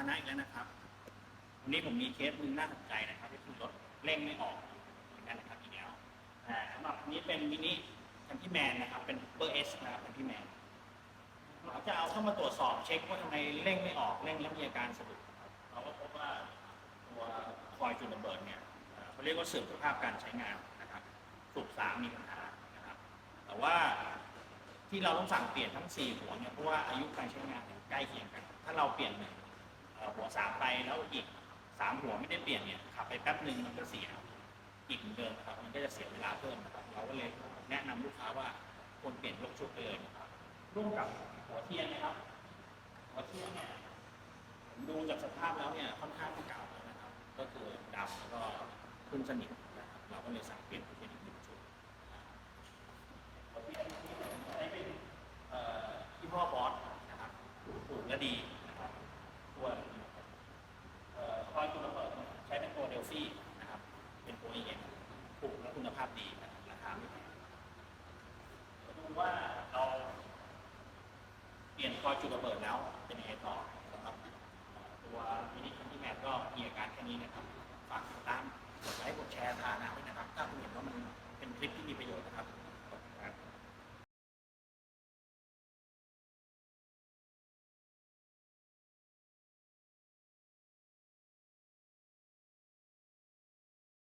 านะอีกแล้วนะครับวันนี้ผมมีเคสหนึงน่าสนใจนะครับที่คือรถเร่งไม่ออกเหมือนกันนะครับอีกแล้วสำหรับอันนี้เป็นมินิคันที่แมนนะครับเป็นเบอร์เอสนะครับคันที่แมนเราจะเอาเข้ามาตรวจสอบเช็คว่าทำไมเร่งไม่ออกเร่งแล้วมีอาการสะดุดเราก็พบว่าตัวคอยจุดระเบิดเนี่ยเขาเรียกว่าเสื่อมสภาพการใช้งานนะครับสูบสามมีปัญหานะครับแต่ว่าที่เราต้องสั่งเปลี่ยนทั้ง4หัวเนี่ยเพราะว่าอายุการใช้งานใกล้เคียงกันถ้าเราเปลี่ยนหัว3ไปแล้วอีก3หัวไม่ได้เปลี่ยนเนี่ยขับไปแป๊บหนึ่งมันก็เสียอีกเหมือนเดิมนะครับมันก็จะเสียเวลาเพิ่มนะครับเราก็เลยแนะนำลูกค้าว่าควรเปลี่ยนยกชุดไปเลยนะครับร่วมกับหัวเทียนนะครับหัวเทียนเนี่ยผมดูจากสภาพแล้วเนี่ยค่อนข้างเก่าแล้วนะครับก็คือดำแล้วก็ขึ้นสนิมนะครับเราก็เลยสั่งเปลี่ยนหัวเทียนอีก1 ชุดหัวเทียนที่ใช้เป็นที่พ่อบอสนะครับถูกและดีนะครับตัวคอยจุดระเบิดใช้เป็นตัวเดลฟี่นะครับเป็นตัวเอ็มถูกและคุณภาพดีราคาไม่แพงดูว่าเราเปลี่ยนคอยจุดระเบิดแล้วเป็นยังไงต่อสำหรับตัวมินิคันที่แมทก็มีอาการแค่นี้นะครับ